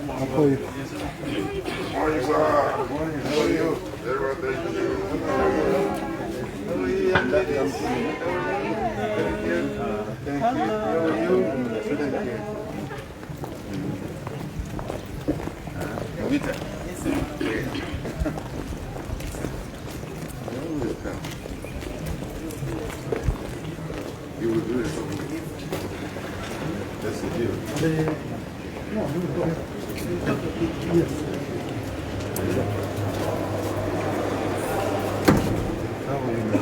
How are you? Morning, sir. How are you? Very well, thank you. How are you, young ladies? Thank you. Thank you. How are you? Thank you. Novita. You will do it for me. That's the deal. No, you go ahead. Yes. How are you, man?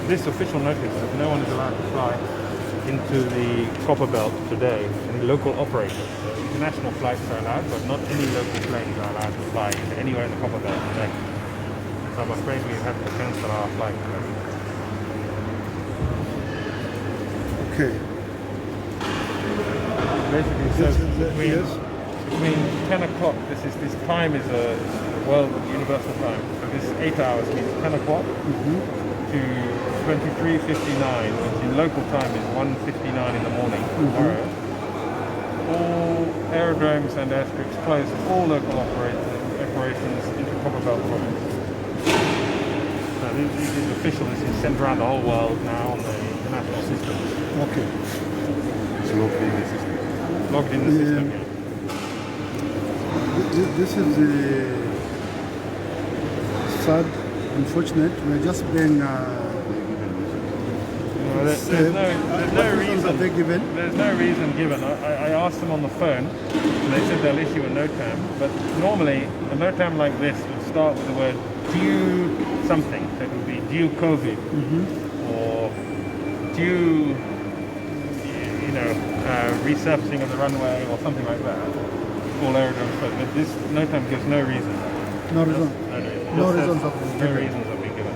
This official notice that no one is allowed to fly into the copper belt today, any local operators. So international flights are allowed, but not any local planes are allowed to fly into anywhere in the copper belt today. So I'm afraid we have to cancel our flight today. Okay. Basically says between 10 o'clock, this time is a world universal time. So this 8 hours means 10 o'clock to 23:59, which in local time is 1:59 in the morning tomorrow. All aerodromes and airstrips close all local operations into Copperbelt province. So this is official. This is sent around the whole world now on the international system. Okay. It's logged in the system. Logged in the system. Yeah. This is sad, unfortunate. We're just being There's no reason. There's no reason given. I asked them on the phone, and they said they'll issue a NOTAM. But normally, a NOTAM like this would start with the word due something. So it would be due COVID, or due, resurfacing of the runway, or something like that. All aerodromes, but this NOTAM gives no reason. no reason. No reasons have been No given. reasons have been given.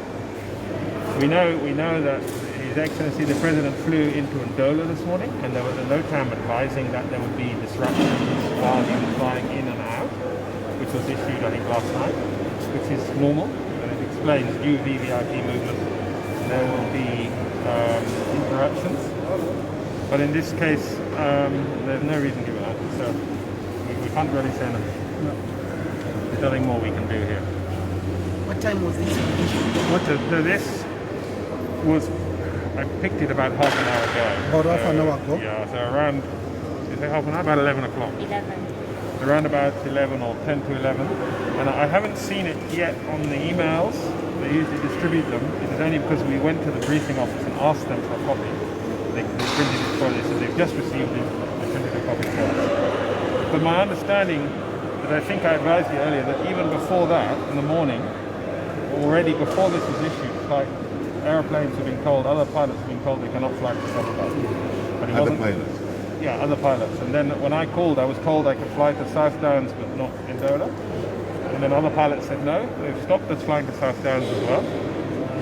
We know that His Excellency the President flew into Ndola this morning, and there was a NOTAM advising that there would be disruptions while he was flying in and out, which was issued I think last night, which is normal, and it explains due VVIP movement. There will be interruptions, but in this case there's no reason given out, so we can't really say anything. No. There's nothing more we can do here. What time was this? This was, I picked it about half an hour ago. About half an hour ago? Yeah, so around, is it half an hour? About 11 o'clock. 11. Around about 11 or 10 to 11. And I haven't seen it yet on the emails. They usually distribute them. It is only because we went to the briefing office and asked them for a copy. They printed it for us, so they've just received it. They printed a copy for us. But my understanding, that I think I advised you earlier, that even before that, in the morning, already before this was issued, like airplanes have been told, other pilots have been told they cannot fly to Copperbelt. But Other pilots. Yeah, other pilots. And then when I called, I was told I could fly to South Downs, but not Ndola. And then other pilots said no, they've stopped us flying to South Downs as well.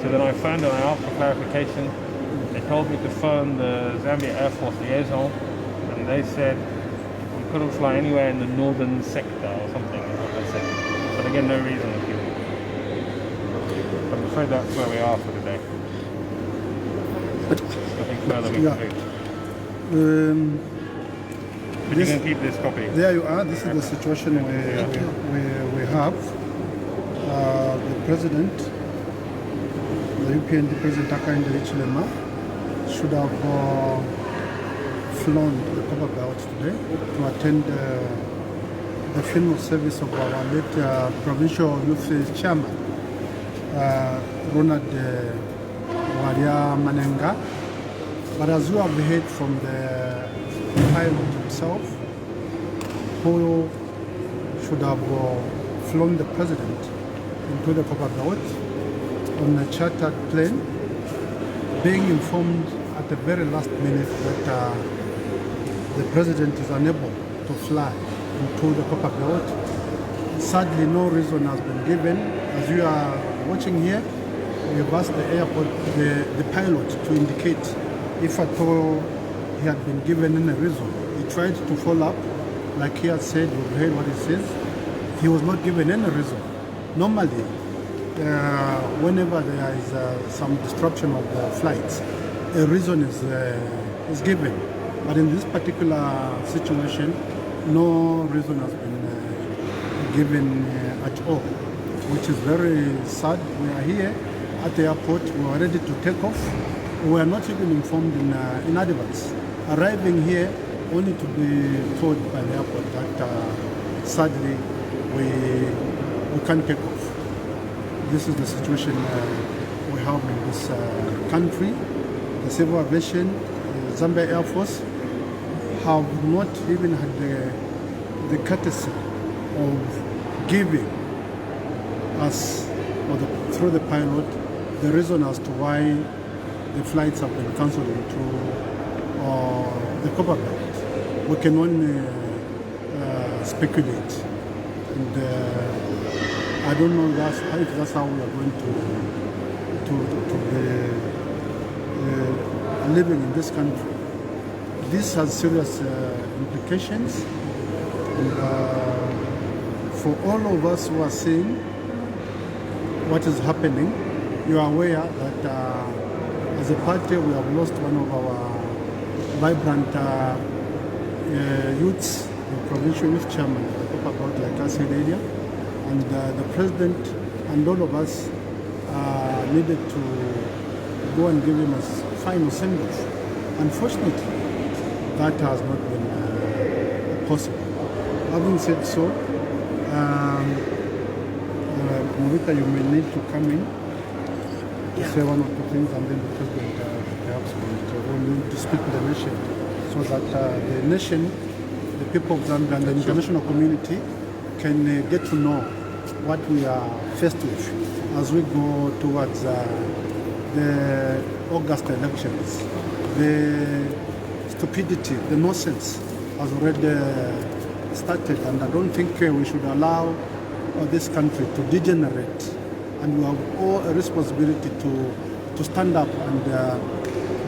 So then I phoned and I asked for clarification. They told me to phone the Zambia Air Force liaison, and they said we couldn't fly anywhere in the northern sector or something, is what they said. But again, no reason was given. I'm afraid that's where we are for today. Nothing further we can do. But you can keep this copy. There you are. This is the situation we have. The president, the UPND President Hakainde Hichilema, should have flown to the Copper Belt today to attend the funeral service of our late provincial youth chairman, Ronald Manenga'S. But as you have heard from the pilot himself, who should have flown the president into the Copper Belt on a chartered plane, being informed at the very last minute that the president is unable to fly into the Copper Belt. Sadly, no reason has been given. As you are watching here, we have asked the airport, the pilot to indicate if at all he had been given any reason. He tried to follow up, like he had said, we've heard what he says. He was not given any reason. Normally, whenever there is some disruption of the flights, a reason is given. But in this particular situation, no reason has been given at all, which is very sad. We are here at the airport, we are ready to take off. We were not even informed in advance. Arriving here, only to be told by the airport that sadly we can't take off. This is the situation we have in this country. The Civil Aviation, the Zambia Air Force have not even had the courtesy of giving us, or through the pilot, the reason as to why the flights have been cancelled into the Copper Belt. We can only speculate, and I don't know if that's how we are going to be living in this country. This has serious implications, and for all of us who are seeing what is happening, you are aware that as a party we have lost one of our vibrant youths, the provincial youth chairman, the Copper Belt, like I said earlier, and the president and all of us needed to go and give him a final send-off. Unfortunately, that has not been possible. Having said so, Movita, you may need to come in to say one or two things, and then the president perhaps will need to speak to the nation, so that the nation, the people of Zambia and the international community can get to know what we are faced with as we go towards the August elections. The stupidity, the nonsense has already started, and I don't think we should allow this country to degenerate, and we have all a responsibility to stand up and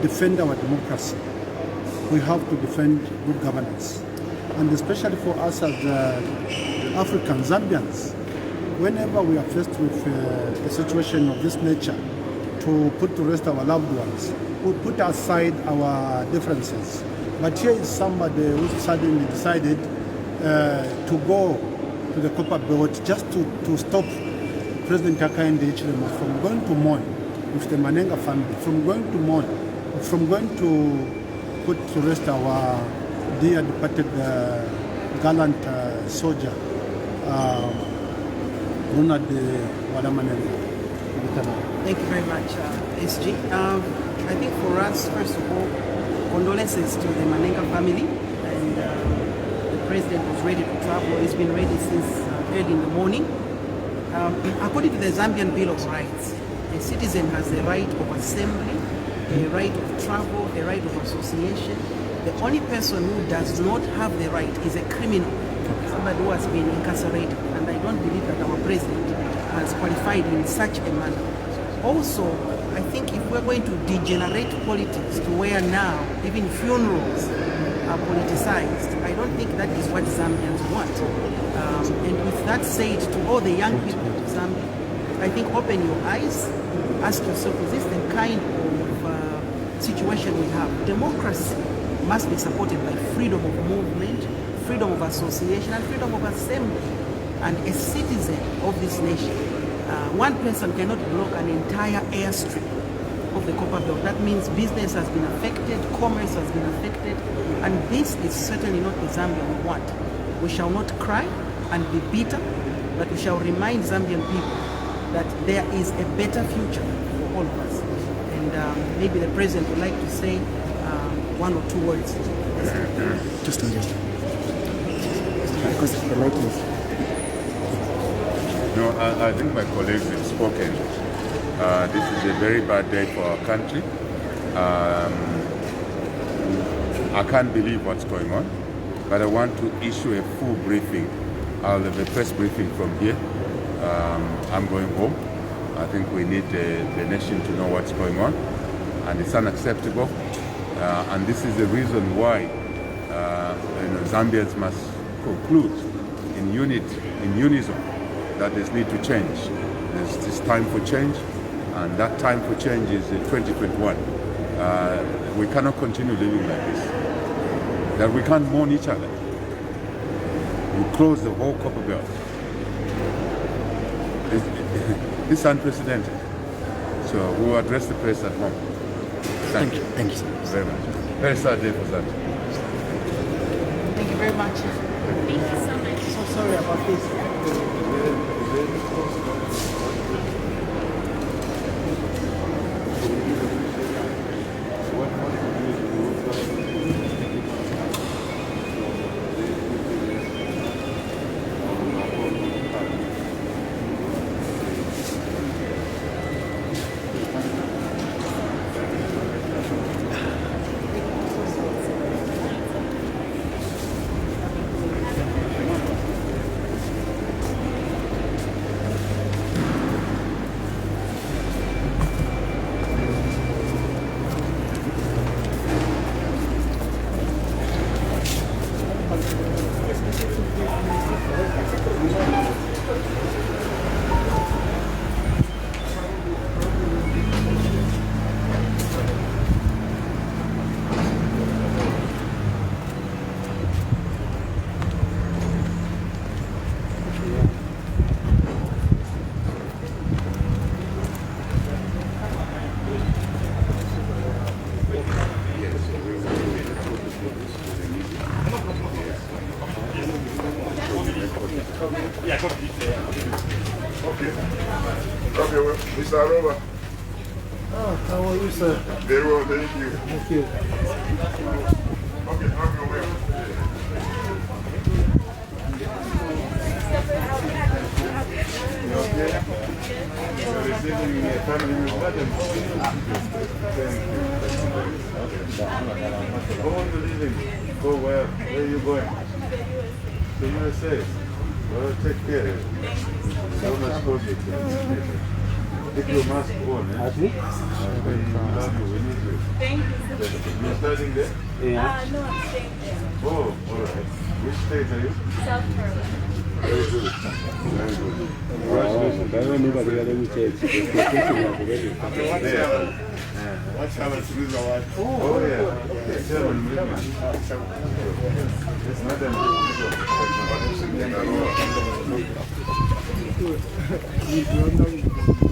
defend our democracy. We have to defend good governance, and especially for us as African Zambians, whenever we are faced with a situation of this nature, to put to rest our loved ones, we put aside our differences. But here is somebody who suddenly decided to go to the Copper Belt just to stop President Hakainde Hichilema from going to mourn with the Manenga'S family, from going to put to rest our dear departed gallant soldier, Ronald Manenga. Thank you very much, SG. I think for us, first of all, condolences to the Manenga'S family, and the president was ready to travel. He's been ready since early in the morning. According to the Zambian Bill of Rights, a citizen has the right of assembly, a right of travel, a right of association. The only person who does not have the right is a criminal, somebody who has been incarcerated, and I don't believe that our president has qualified in such a manner. Also, I think if we're going to degenerate politics to where now even funerals are politicized, I don't think that is what Zambians want. And with that said, to all the young people of Zambia, I think open your eyes, ask yourself, is this the kind of situation we have? Democracy must be supported by freedom of movement, freedom of association, and freedom of assembly. And a citizen of this nation, one person cannot block an entire airstrip of the Copper Belt. That means business has been affected, commerce has been affected, and this is certainly not the Zambia we want. We shall not cry and be bitter, but we shall remind Zambian people that there is a better future for all of us. And maybe the president would like to say one or two words. Just because the light is. No, I think my colleagues have spoken. This is a very bad day for our country. I can't believe what's going on, but I want to issue a full briefing. I'll have a press briefing from here. I'm going home think we need the nation to know what's going on, and it's unacceptable. And this is the reason why Zambians must conclude in unison that there's need to change. It's time for change, and that time for change is 2021. We cannot continue living like this. That we can't mourn each other. We close the whole copper belt. It's unprecedented. So we'll address the press at home. Thank you. Thank you, sir. Very much. Very sad day for that. Thank you very much. Thank you so much. So sorry about this. Okay, well, Mr. Arova. How are you, sir? Very well, thank you. Thank you. Okay, have your way. You okay? You're receiving a family member? Go on to living. Go where? Where are you going? To USA. Well, take care. So much COVID. Take your mask on, eh? We love you, we need you. Thank you. You're studying there? No, I'm staying there. Oh, all right. Which state are you? South Carolina. Very good. Very good. Congratulations. What's happened to my wife? Oh, yeah. Okay. Chairman, it's Madam. You don't know.